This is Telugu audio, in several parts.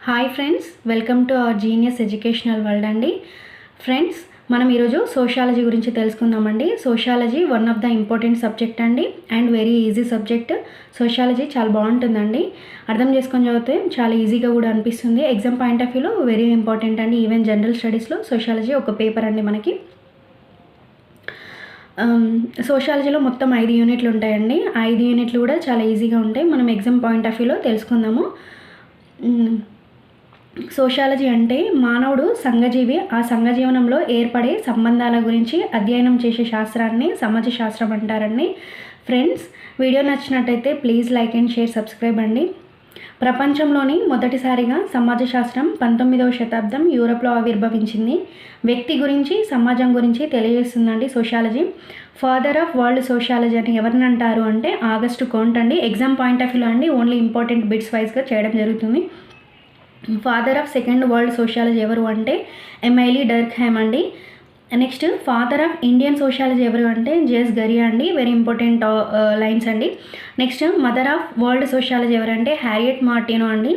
Hi friends, welcome to our genius educational world అండి. ఫ్రెండ్స్, మనం ఈరోజు సోషాలజీ గురించి తెలుసుకుందామండి. Sociology one of the important subject అండి and very easy subject. Sociology చాలా బాగుంటుందండి, అర్థం చేసుకొని చదివితే చాలా ఈజీగా కూడా అనిపిస్తుంది. ఎగ్జామ్ పాయింట్ ఆఫ్ వ్యూలో వెరీ ఇంపార్టెంట్ అండి. ఈవెన్ జనరల్ స్టడీస్లో సోషాలజీ ఒక పేపర్ అండి మనకి. సోషాలజీలో మొత్తం 5 యూనిట్లు ఉంటాయండి. 5 యూనిట్లు కూడా చాలా ఈజీగా ఉంటాయి. మనం ఎగ్జామ్ పాయింట్ ఆఫ్ వ్యూలో తెలుసుకుందాము. సోషాలజీ అంటే మానవుడు సంఘజీవి, ఆ సంఘజీవనంలో ఏర్పడే సంబంధాల గురించి అధ్యయనం చేసే శాస్త్రాన్ని సమాజ శాస్త్రం అంటారండి. ఫ్రెండ్స్, వీడియో నచ్చినట్టయితే please like and share, subscribe అండి. ప్రపంచంలోని మొదటిసారిగా సమాజ శాస్త్రం 19వ శతాబ్దం యూరప్లో ఆవిర్భవించింది. వ్యక్తి గురించి సమాజం గురించి తెలియజేస్తుందండి sociology. Father of world sociology అని ఎవరిని అంటారు అంటే ఆగస్ట్ కోంట్ అండి. ఎగ్జామ్ పాయింట్ ఆఫ్ వ్యూలో అండి ఓన్లీ ఇంపార్టెంట్ బిట్స్ వైజ్గా చేయడం జరుగుతుంది. Father of second world sociology ఎవరు అంటే ఎమైలీ డర్క్హామ్ అండి. Next father of Indian sociology ఎవరు అంటే జేస్ గరియా అండి. వెరీ ఇంపార్టెంట్ లైన్స్ అండి. Next mother of world sociology ఎవరంటే హ్యారియట్ మార్టినో అండి.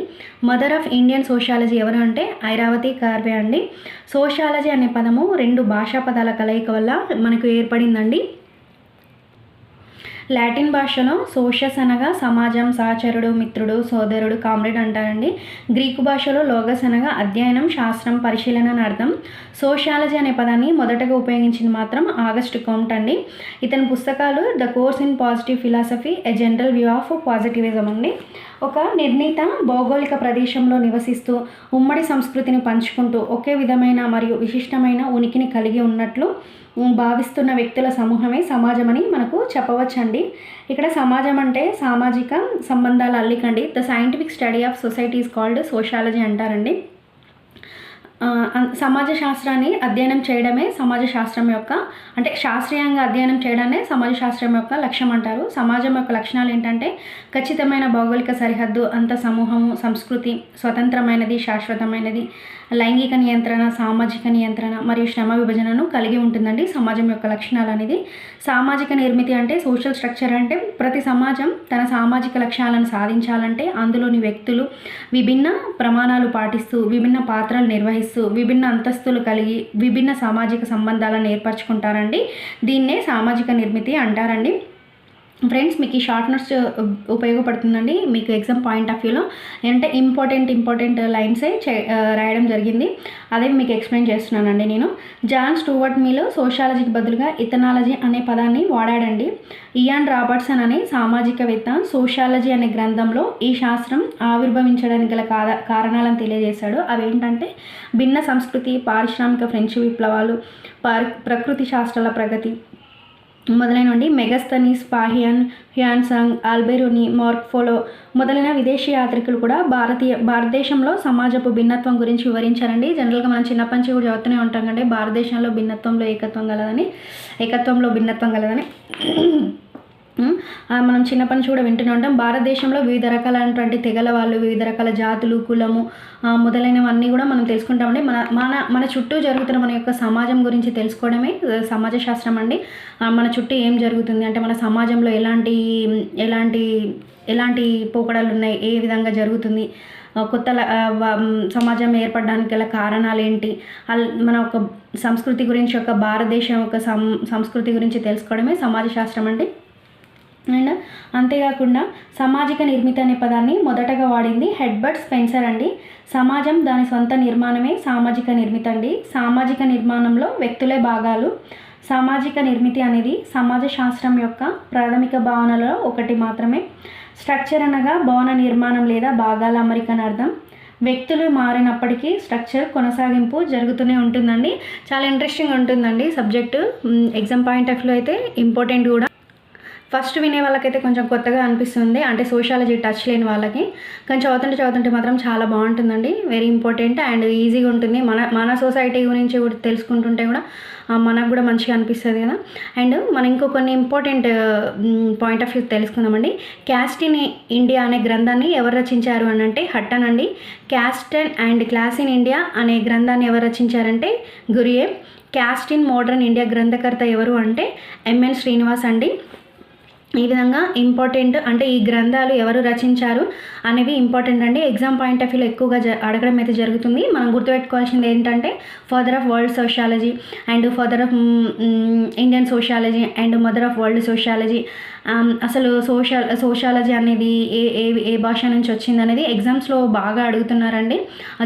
మదర్ ఆఫ్ ఇండియన్ సోషాలజీ ఎవరు అంటే ఐరావతి కార్వే అండి. సోషాలజీ అనే పదము 2 భాషా పదాల కలయిక వల్ల మనకు ఏర్పడిందండి. లాటిన్ భాషలో సోషస్ అనగా సమాజం, సహచరుడు, మిత్రుడు, సోదరుడు, కామ్రేడ్ అంటారండి. గ్రీకు భాషలో లోగస్ అనగా అధ్యయనం, శాస్త్రం, పరిశీలన అని అర్థం. సోషాలజీ అనే పదాన్ని మొదటగా ఉపయోగించింది మాత్రం ఆగస్ట్ కోంట్ అండి. ఇతని పుస్తకాలు the course in positive philosophy, a general view of positivism అండి. ఒక నిర్ణీత భౌగోళిక ప్రదేశంలో నివసిస్తూ ఉమ్మడి సంస్కృతిని పంచుకుంటూ ఒకే విధమైన మరియు విశిష్టమైన ఉనికిని కలిగి ఉన్నట్లు భావిస్తున్న వ్యక్తుల సమూహమే సమాజం అని మనకు చెప్పవచ్చండి. ఇక్కడ సమాజం అంటే సామాజిక సంబంధాల అల్లికండి. The scientific study of society is called sociology అంటారండి. సమాజ శాస్త్రాన్ని అధ్యయనం చేయడమే సమాజ శాస్త్రం యొక్క అంటే శాస్త్రీయంగా అధ్యయనం చేయడాన్ని సమాజ శాస్త్రం యొక్క లక్ష్యం అంటారు. సమాజం యొక్క లక్షణాలు ఏంటంటే ఖచ్చితమైన భౌగోళిక సరిహద్దు, అంత సమూహము, సంస్కృతి, స్వతంత్రమైనది, శాశ్వతమైనది, లైంగిక నియంత్రణ, సామాజిక నియంత్రణ మరియు శ్రమ విభజనను కలిగి ఉంటుందండి సమాజం యొక్క లక్షణాలు అనేది. సామాజిక నిర్మితి అంటే సోషల్ స్ట్రక్చర్ అంటే ప్రతి సమాజం తన సామాజిక లక్ష్యాలను సాధించాలంటే అందులోని వ్యక్తులు విభిన్న ప్రమాణాలు పాటిస్తూ విభిన్న పాత్రలు నిర్వహిస్తూ విభిన్న అంతస్తులు కలిగి విభిన్న సామాజిక సంబంధాలను ఏర్పరచుకుంటారండి. దీన్నే సామాజిక నిర్మితి అంటారండి. ఫ్రెండ్స్, మీకు ఈ షార్ట్ నోట్స్ ఉపయోగపడుతుందండి. మీకు ఎగ్జామ్ పాయింట్ ఆఫ్ వ్యూలో అంటే ఇంపార్టెంట్ లైన్సే రాయడం జరిగింది. అదే మీకు ఎక్స్ప్లెయిన్ చేస్తున్నానండి నేను. జాన్ స్టూవర్ట్ మీలో సోషాలజీకి బదులుగా ఇథనాలజీ అనే పదాన్ని వాడాడండి. ఇయాన్ రాబర్ట్సన్ అనే సామాజికవేత్త సోషాలజీ అనే గ్రంథంలో ఈ శాస్త్రం ఆవిర్భవించడానికి గల కారణాలను తెలియజేశాడు. అవి ఏంటంటే భిన్న సంస్కృతి, పారిశ్రామిక ఫ్రెంచ్ విప్లవాలు, ప్రకృతి శాస్త్రాల ప్రగతి మొదలైనవి. మెగస్తనీస్, పాహియన్, హ్యాన్సాంగ్, ఆల్బెరూని, మార్క్ఫోలో మొదలైన విదేశీ యాత్రికులు కూడా భారతదేశంలో సమాజపు భిన్నత్వం గురించి వివరించారండి. జనరల్గా మనం చిన్నప్పటి నుంచి కూడా చదువుతూనే ఉంటాం కంటే భారతదేశంలో భిన్నత్వంలో ఏకత్వంలో భిన్నత్వం కలదని మనం చిన్నప్పటి నుంచి కూడా వింటూనే ఉంటాం. భారతదేశంలో వివిధ రకాలైనటువంటి తెగల వాళ్ళు, వివిధ రకాల జాతులు, కులము మొదలైనవన్నీ కూడా మనం తెలుసుకుంటామండి. మన చుట్టూ జరుగుతున్న మన యొక్క సమాజం గురించి తెలుసుకోవడమే సమాజ శాస్త్రం అండి. మన చుట్టూ ఏం జరుగుతుంది అంటే మన సమాజంలో ఎలాంటి పోకడలు ఉన్నాయి, ఏ విధంగా జరుగుతుంది, కొత్త సమాజం ఏర్పడడానికి గల కారణాలు ఏంటి, మన ఒక సంస్కృతి గురించి, ఒక భారతదేశం యొక్క సంస్కృతి గురించి తెలుసుకోవడమే సమాజ శాస్త్రం అండి. అండ్ అంతేకాకుండా సామాజిక నిర్మితి అనే పదాన్ని మొదటగా వాడింది హెడ్బర్ట్ స్పెన్సర్ అండి. సమాజం దాని సొంత నిర్మాణమే సామాజిక నిర్మితి అండి. సామాజిక నిర్మాణంలో వ్యక్తులే భాగాలు. సామాజిక నిర్మితి అనేది సమాజ శాస్త్రం యొక్క ప్రాథమిక భావనలలో ఒకటి మాత్రమే. స్ట్రక్చర్ అనగా భవన నిర్మాణం లేదా భాగాల అమరిక అని అర్థం. వ్యక్తులు మారినప్పటికీ స్ట్రక్చర్ కొనసాగింపు జరుగుతూనే ఉంటుందండి. చాలా ఇంట్రెస్టింగ్ ఉంటుందండి subject. Exam point of view అయితే ఇంపార్టెంట్ కూడా. ఫస్ట్ వినే వాళ్ళకైతే కొంచెం కొత్తగా అనిపిస్తుంది, అంటే సోషాలజీ టచ్ లేని వాళ్ళకి. కానీ చదువుతుంటే మాత్రం చాలా బాగుంటుందండి. వెరీ ఇంపార్టెంట్ అండ్ ఈజీగా ఉంటుంది. మన సొసైటీ గురించి కూడా తెలుసుకుంటుంటే కూడా మనకు కూడా మంచిగా అనిపిస్తుంది కదా. అండ్ మనం ఇంకో కొన్ని ఇంపార్టెంట్ పాయింట్ ఆఫ్ వ్యూ తెలుసుకుందామండి. క్యాస్ట్ ఇన్ ఇండియా అనే గ్రంథాన్ని ఎవరు రచించారు అని అంటే హట్టన్ అండి. Caste and class in India అనే గ్రంథాన్ని ఎవరు రచించారంటే Ghurye. Caste in modern India గ్రంథకర్త ఎవరు అంటే ఎంఎన్ శ్రీనివాస్ అండి. ఈ విధంగా ఇంపార్టెంట్ అంటే ఈ గ్రంథాలు ఎవరు రచించారు అనేవి ఇంపార్టెంట్ అండి. ఎగ్జామ్ పాయింట్ ఆఫ్ వ్యూలో ఎక్కువగా అడగడం అయితే జరుగుతుంది. మనం గుర్తుపెట్టుకోవాల్సింది ఏంటంటే father of world sociology and father of Indian sociology and mother of world sociology. అసలు సోషాలజీ అనేది ఏ భాష నుంచి వచ్చింది అనేది ఎగ్జామ్స్లో బాగా అడుగుతున్నారండి.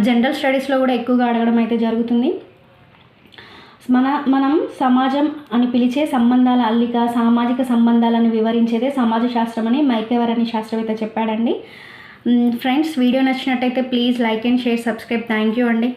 జనరల్ స్టడీస్లో కూడా ఎక్కువగా అడగడం అయితే జరుగుతుంది. మనం సమాజం అని పిలిచే సంబంధాల అల్లిక, సామాజిక సంబంధాలను వివరించేదే సమాజ శాస్త్రం అని మైకెవర్ అనే శాస్త్రవేత్త చెప్పాడండి. ఫ్రెండ్స్, వీడియో నచ్చినట్టయితే please like and share, subscribe. Thank you అండి.